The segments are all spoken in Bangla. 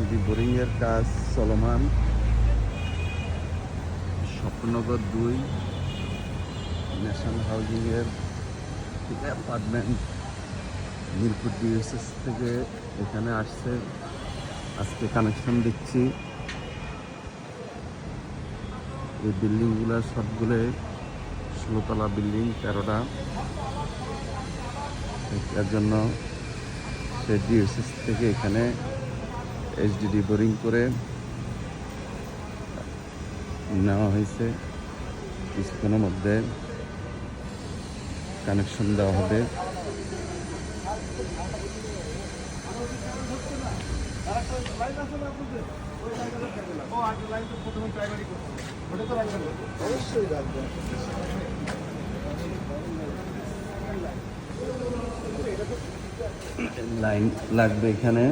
এসডিডি বোরিংয়ের কাজ চলমান। Swapnanagar 2 national হাউজিংয়ের apartment Mirpur DSS থেকে এখানে আসছে। আজকে কানেকশন দিচ্ছি। এই বিল্ডিংগুলোর সবগুলো 16তলা বিল্ডিং, 13টা। এর জন্য সে ডিএসএস থেকে এখানে এইচডিডি বোরিং করে নেওয়া হয়েছে। কিছুক্ষণের মধ্যে কানেকশন দেওয়া হবে। লাইন লাগবে এখানে।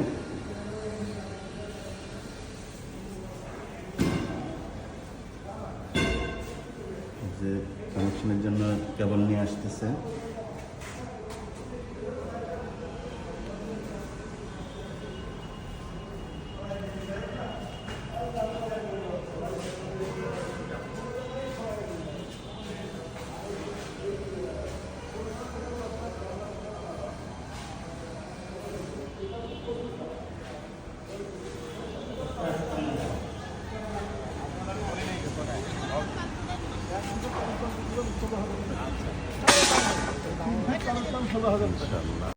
যে কানেকশনের জন্য কেবল নিয়ে আসতেছে। ইনশাআল্লাহ।